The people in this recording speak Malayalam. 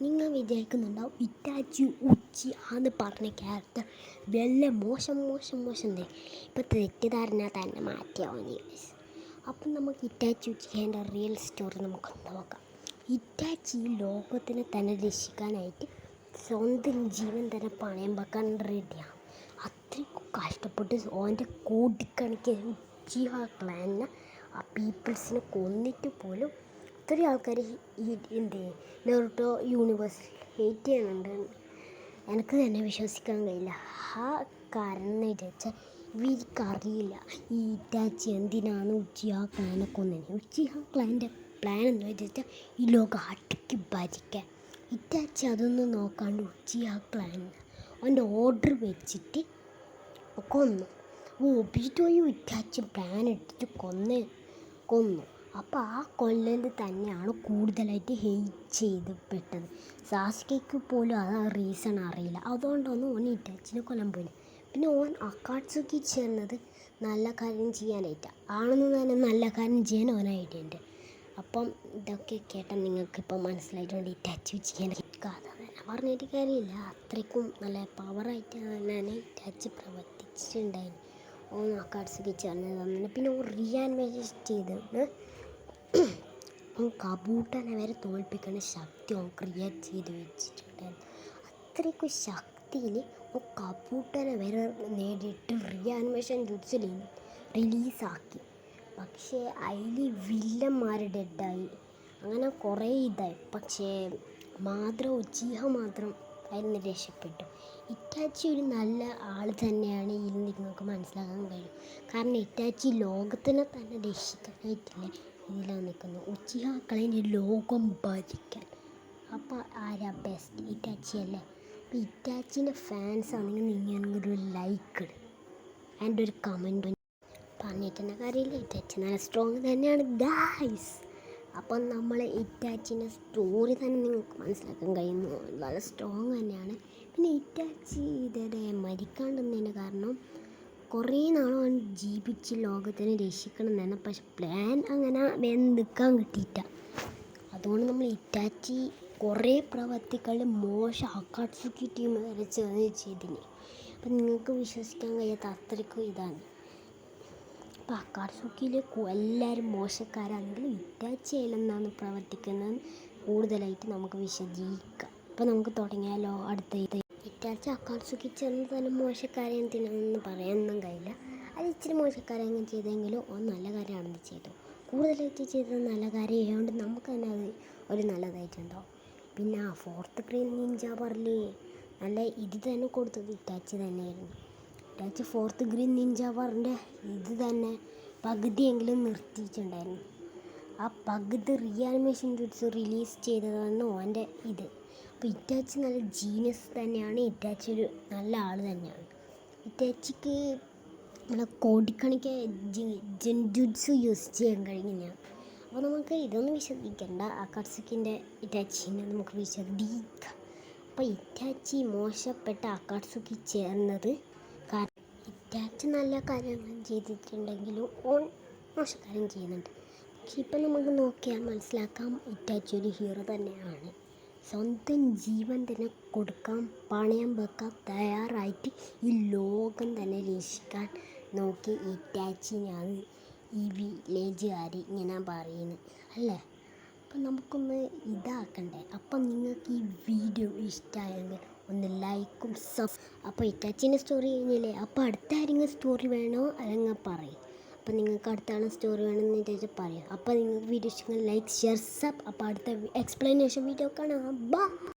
നിങ്ങൾ വിചാരിക്കുന്നുണ്ടാവും ഇറ്റാച്ചി ഉച്ചിയാന്ന് പറഞ്ഞ ക്യാരക്ടർ വല്ല മോശം ഇപ്പോൾ തെറ്റിദ്ധാരണ തന്നെ മാറ്റിയാവുന്ന അപ്പം നമുക്ക് ഇറ്റാച്ചി ഉച്ചിൻ്റെ റിയൽ സ്റ്റോറി നമുക്ക് നോക്കാം. ഇറ്റാച്ചി ലോകത്തിനെ തന്നെ രക്ഷിക്കാനായിട്ട് സ്വന്തം ജീവൻ തന്നെ പണയം വെക്കാൻ റെഡിയാണ്. അത്രയ്ക്കും കഷ്ടപ്പെട്ട് ഓൻ്റെ കോടിക്കണക്കിന് ഉച്ചിഹ ക്ലാനിനെ ആ പീപ്പിൾസിനെ കൊന്നിട്ട് പോലും ഇത്രയും ആൾക്കാർ ഈ നറുട്ടോ യൂണിവേഴ്സിൽ ഹേറ്റ് ചെയ്യുന്നുണ്ട്. എനിക്ക് തന്നെ വിശ്വസിക്കാൻ കഴിയില്ല. ആ കാരണം എന്ന് വിചാരിച്ചാൽ ഇവർക്കറിയില്ല ഈ ഇറ്റാച്ചി എന്തിനാണ് ഉച്ചിഹ ക്ലാനെ കൊന്നത്. ഉച്ചിഹ ക്ലാൻ്റെ പ്ലാൻ എന്ന് വിചാരിച്ചാൽ ഈ ലോകം അടക്കി ഭരിക്കാൻ. ഇറ്റാച്ചി അതൊന്നും നോക്കാണ്ട് ഉച്ചിഹ ക്ലാൻ അവൻ്റെ ഓർഡർ വെച്ചിട്ട് കൊന്നു. ഒബിറ്റോയും ഇറ്റാച്ചി പ്ലാൻ എടുത്തിട്ട് കൊന്നു. അപ്പോൾ ആ കൊല്ലൽ തന്നെയാണ് കൂടുതലായിട്ട് ഹെയ്റ്റ് ചെയ്തപ്പെട്ടത്. സാസ്കയ്ക്ക് പോലും അത് റീസൺ അറിയില്ല. അതുകൊണ്ടൊന്നും ഓൻ ഇറ്റാച്ചിനെ കൊല്ലാൻ പോയില്ല. പിന്നെ ഓൻ അക്കാട്സുക്കി ചേർന്നത് നല്ല കാര്യം ചെയ്യാനായിട്ടാണ്. ആണെന്ന് തന്നെ നല്ല കാര്യം ചെയ്യാൻ ഓനായിട്ടുണ്ട്. അപ്പം ഇതൊക്കെ കേട്ടാൽ നിങ്ങൾക്കിപ്പോൾ മനസ്സിലായിട്ടുണ്ട് ഇറ്റാച്ചി ചെയ്യാൻ കഥ തന്നെ പറഞ്ഞിട്ട് കാര്യമില്ല. അത്രയ്ക്കും നല്ല പവറായിട്ട് തന്നെയാണ് ഇറ്റാച്ചി പ്രവർത്തിച്ചിട്ടുണ്ടായിരുന്നു. ഓൻ അക്കാട്സുക്കി ചേർന്നത് തന്നെ. പിന്നെ ഓൻ റീആനിമേറ്റ് ചെയ്തത് കബൂട്ടനെ വരെ തോൽപ്പിക്കുന്ന ശക്തി ഓൻ ക്രിയേറ്റ് ചെയ്ത് വെച്ചിട്ടുണ്ടായിരുന്നു. അത്രയ്ക്കും ശക്തിയിൽ ഓൻ കബൂട്ടനെ വരെ നേടിയിട്ട് റീആനിമേഷൻ ജുട്സിൽ റിലീസാക്കി. പക്ഷേ അതിൽ വില്ലന്മാർ ഡെഡായി, അങ്ങനെ കുറേ ഇതായി. പക്ഷേ ഉച്ചിഹ മാത്രം അതിൽ രക്ഷപ്പെട്ടു. ഇറ്റാച്ചി ഒരു നല്ല ആൾ തന്നെയാണ് ഇതിൽ നിങ്ങൾക്ക് മനസ്സിലാക്കാൻ കഴിയും. കാരണം ഇറ്റാച്ചി ലോകത്തിനെ തന്നെ രക്ഷിക്കാനായിട്ടില്ല ഇതിലാണ് നിൽക്കുന്നത്. ഉച്ചിഹ ക്ലാനിൻ്റെ ലോകം ഭരിക്കാൻ. അപ്പോൾ ആരാ ബെസ്റ്റ്? ഇറ്റാച്ചി അല്ലേ? അപ്പോൾ ഇറ്റാച്ചിൻ്റെ ഫാൻസ് ആണെങ്കിൽ നിങ്ങൾ ഒരു ലൈക്ക് ആൻഡ് ഒരു കമൻറ്റ് പറഞ്ഞിട്ടുള്ള കാര്യമില്ല. ഇറ്റാച്ചി നല്ല സ്ട്രോങ് തന്നെയാണ് ഗായ്സ്. അപ്പം നമ്മൾ ഇറ്റാച്ചിൻ്റെ സ്റ്റോറി തന്നെ നിങ്ങൾക്ക് മനസ്സിലാക്കാൻ കഴിയുന്നു. വളരെ സ്ട്രോങ് തന്നെയാണ്. പിന്നെ ഇറ്റാച്ചി ഇതേ മരിക്കാണ്ടെന്നതിന് കാരണം കുറേ നാളും ജീവിച്ച് ലോകത്തിനെ രക്ഷിക്കണം തന്നെ. പക്ഷെ പ്ലാൻ അങ്ങനെ വെന്തിക്കാൻ കിട്ടിയിട്ട. അതുകൊണ്ട് നമ്മൾ ഇറ്റാച്ചി കുറേ പ്രവർത്തികൾ മോശം അക്കാട്സുക്കി ടീം വരെ ചേർന്ന് ചെയ്തിന്. അപ്പം നിങ്ങൾക്ക് വിശ്വസിക്കാൻ കഴിയാത്ത അത്രയ്ക്കും ഇതാണ്. അപ്പോൾ അക്കാട്സുക്കിയിൽ എല്ലാവരും മോശക്കാരാണെങ്കിൽ ഇറ്റാച്ചി അതിലെന്താണ് പ്രവർത്തിക്കുന്നത് കൂടുതലായിട്ട് നമുക്ക് വിശദീകരിക്കാം. അപ്പോൾ നമുക്ക് തുടങ്ങിയാലോ? അടുത്ത ഇറ്റാച്ചി അക്കാട്സുക്കി ചേർന്ന് തന്നെ മോശക്കാരെ എന്തിനാണെന്ന് പറയാനൊന്നും കഴിയില്ല. അത് ഇച്ചിരി മോശക്കാരെ അങ്ങനെ ചെയ്തെങ്കിലും ഓൻ നല്ല കാര്യമാണെന്ന് ചെയ്തു. കൂടുതലായിട്ട് ചെയ്തത് നല്ല കാര്യം ആയതുകൊണ്ട് നമുക്ക് തന്നെ അത് ഒരു നല്ലതായിട്ടുണ്ടാവും. പിന്നെ ഫോർത്ത് ഗ്രീൻ നിഞ്ച പറഞ്ഞ് നല്ല ഇത് തന്നെ കൊടുത്തത് ഇറ്റാച്ചി തന്നെയായിരുന്നു. ഇറ്റാച്ചി ഫോർത്ത് ഗ്രീൻ നിഞ്ച പറഞ്ഞ ഇത് തന്നെ പകുതിയെങ്കിലും നിർത്തിയിട്ടുണ്ടായിരുന്നു. ആ പകുതി റീആനിമേഷൻ ജുട്സ് റിലീസ് ചെയ്തതാണ് ഓൻ്റെ ഇത്. അപ്പോൾ ഇറ്റാച്ചി നല്ല ജീനിയസ് തന്നെയാണ്. ഇറ്റാച്ചി ഒരു നല്ല ആൾ തന്നെയാണ്. ഇറ്റാച്ചിക്ക് നല്ല കോടിക്കണക്കിന് ജുട്സ് യൂസ് ചെയ്യാൻ കഴിഞ്ഞാൽ. അപ്പോൾ നമുക്ക് ഇതൊന്നും വിശദീകരിക്കണ്ട. അക്കാട്സുക്കിൻ്റെ ഇറ്റാച്ചിനെ നമുക്ക് വിശദീകരിക്കാം. അപ്പോൾ ഇറ്റാച്ചി മോശപ്പെട്ട അക്കാട്സുക്കി ചേർന്നത് കാരണം ഇറ്റാച്ചി നല്ല കാര്യങ്ങൾ ചെയ്തിട്ടുണ്ടെങ്കിലും ഓൺ മോശക്കാര്യം ചെയ്യുന്നുണ്ട്. പക്ഷെ ഇപ്പം നമുക്ക് നോക്കിയാൽ മനസ്സിലാക്കാം ഇറ്റാച്ചി ഒരു ഹീറോ തന്നെയാണ്. സ്വന്തം ജീവൻ തന്നെ കൊടുക്കാൻ പണയം വെക്കാൻ തയ്യാറായിട്ട് ഈ ലോകം തന്നെ രക്ഷിക്കാൻ നോക്കി ഇറ്റാച്ചിനാണ് ഈ വില്ലേജുകാർ ഇങ്ങനെ പറയുന്നത് അല്ലേ? അപ്പം നമുക്കൊന്ന് ഇതാക്കണ്ടേ? അപ്പം നിങ്ങൾക്ക് ഈ വീഡിയോ ഇഷ്ടമായെങ്കിൽ ഒന്ന് ലൈക്കും അപ്പോൾ ഇറ്റാച്ചിൻ്റെ സ്റ്റോറി കഴിഞ്ഞില്ലേ? അപ്പോൾ അടുത്ത ആരെങ്കിലും സ്റ്റോറി വേണോ അല്ലെങ്കിൽ പറയും. അപ്പോൾ നിങ്ങൾക്ക് അടുത്താണ് സ്റ്റോറി വേണമെന്ന് വിചാരിച്ചാൽ പറയാം. അപ്പോൾ നിങ്ങൾക്ക് വീഡിയോ ഇഷ്ടമെങ്കിൽ ലൈക്ക് ഷെയർ സബ്. അപ്പോൾ അടുത്ത എക്സ്പ്ലനേഷൻ വീഡിയോ കാണാം. ബൈ.